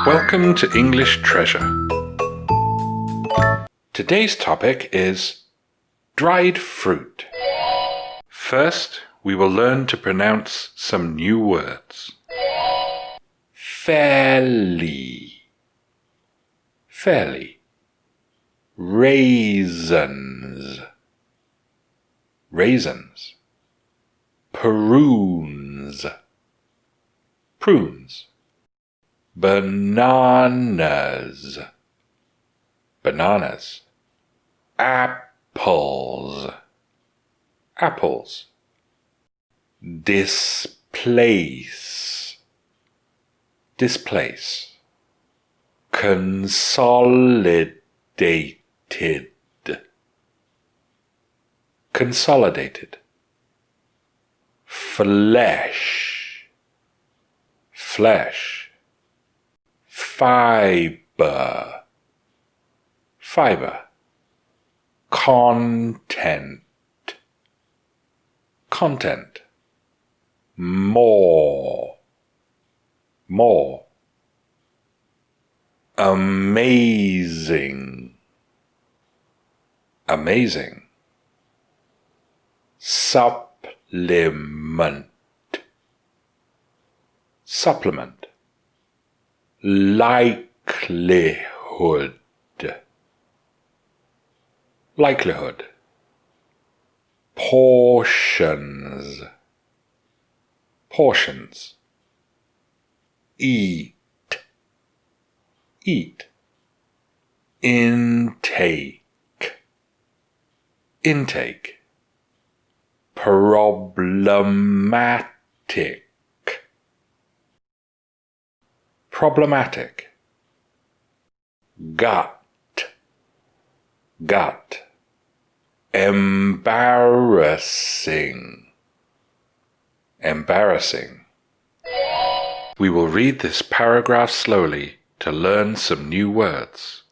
Welcome to English Treasure. Today's topic is dried fruit. First, we will learn to pronounce some new words. Fairly, fairly. Raisins, raisins. Prunes, prunes. Bananas, bananas. Apples, apples. Displace, displace. Consolidated, consolidated. Flesh, flesh. Fibre, fibre. Content, content. More, more. Amazing, amazing. Supplement, supplement. Likelihood, likelihood. Portions, portions. Eat, eat. Intake, intake. Problematic, problematic. Gut, gut. Embarrassing, embarrassing. We will read this paragraph slowly to learn some new words.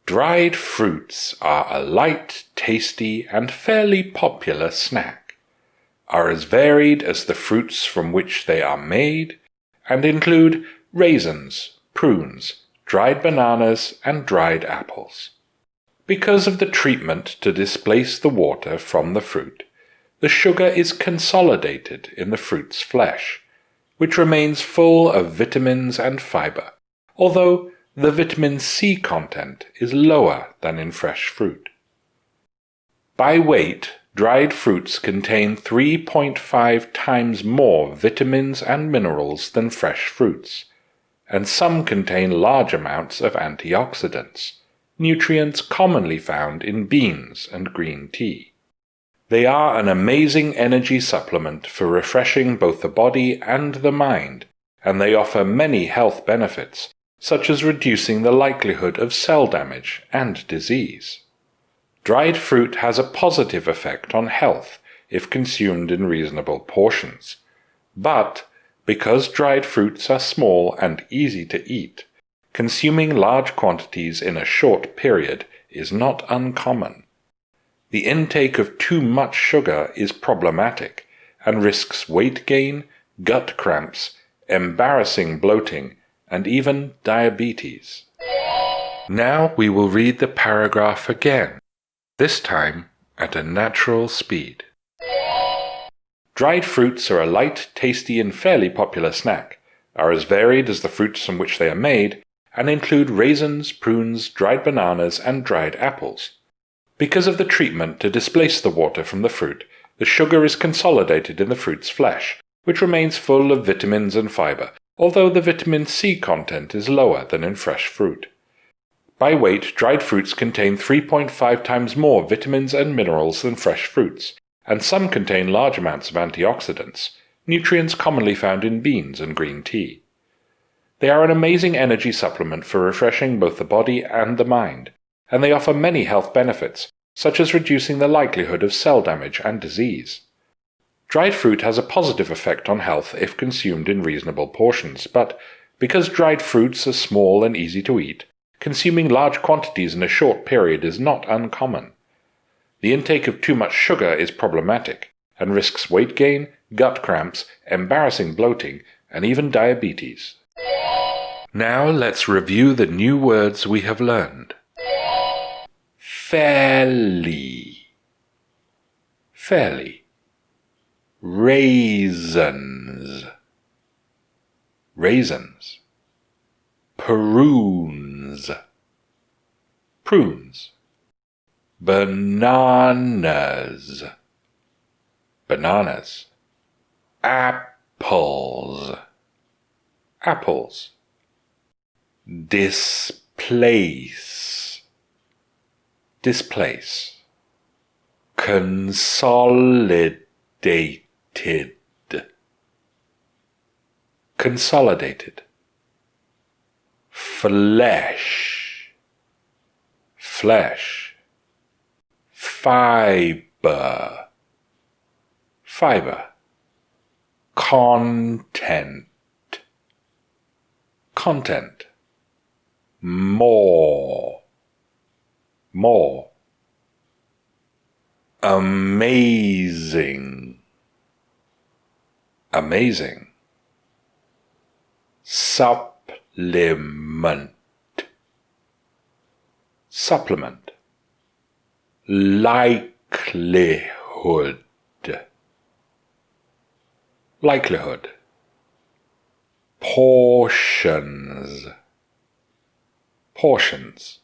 Dried fruits are a light, tasty, and fairly popular snack, are as varied as the fruits from which they are made, and include raisins, prunes, dried bananas, and dried apples. Because of the treatment to displace the water from the fruit, the sugar is consolidated in the fruit's flesh, which remains full of vitamins and fibre, although the vitamin C content is lower than in fresh fruit. By weight, dried fruits contain 3.5 times more vitamins and minerals than fresh fruits, and some contain large amounts of antioxidants, nutrients commonly found in beans and green tea. They are an amazing energy supplement for refreshing both the body and the mind, and they offer many health benefits, such as reducing the likelihood of cell damage and disease. Dried fruit has a positive effect on health if consumed in reasonable portions. But, because dried fruits are small and easy to eat, consuming large quantities in a short period is not uncommon. The intake of too much sugar is problematic and risks weight gain, gut cramps, embarrassing bloating, and even diabetes. Now we will read the paragraph again, this time at a natural speed. Dried fruits are a light, tasty, and fairly popular snack, are as varied as the fruits from which they are made, and include raisins, prunes, dried bananas, and dried apples. Because of the treatment to displace the water from the fruit, the sugar is consolidated in the fruit's flesh, which remains full of vitamins and fibre, although the vitamin C content is lower than in fresh fruit. By weight, dried fruits contain 3.5 times more vitamins and minerals than fresh fruits, and some contain large amounts of antioxidants, nutrients commonly found in beans and green tea. They are an amazing energy supplement for refreshing both the body and the mind, and they offer many health benefits, such as reducing the likelihood of cell damage and disease. Dried fruit has a positive effect on health if consumed in reasonable portions, but because dried fruits are small and easy to eat, consuming large quantities in a short period is not uncommon. The intake of too much sugar is problematic and risks weight gain, gut cramps, embarrassing bloating, and even diabetes. Now let's review the new words we have learned. Fairly, fairly. Raisins, raisins. Prunes, prunes. Bananas, bananas. Apples, apples. Displace, displace. Consolidated, consolidated. Flesh, flesh. Fibre, fibre. Content, content. More, more. Amazing, amazing. Supplement, supplement. Likelihood, likelihood. Portions, portions.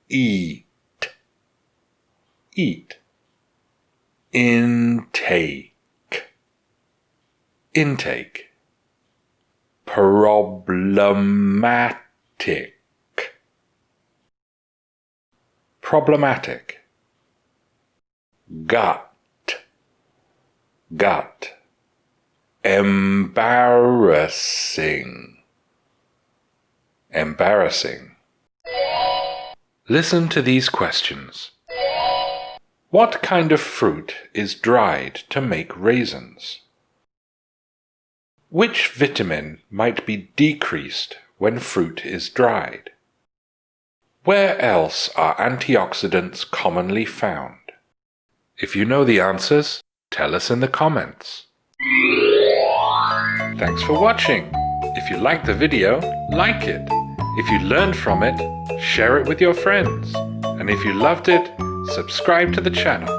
Eat, eat. Intake, intake. Problematic, problematic. Gut, gut. Embarrassing, embarrassing. Listen to these questions. What kind of fruit is dried to make raisins? Which vitamin might be decreased when fruit is dried? Where else are antioxidants commonly found? If you know the answers, tell us in the comments. Thanks for watching. If you liked the video, like it. If you learned from it, share it with your friends. And if you loved it, subscribe to the channel.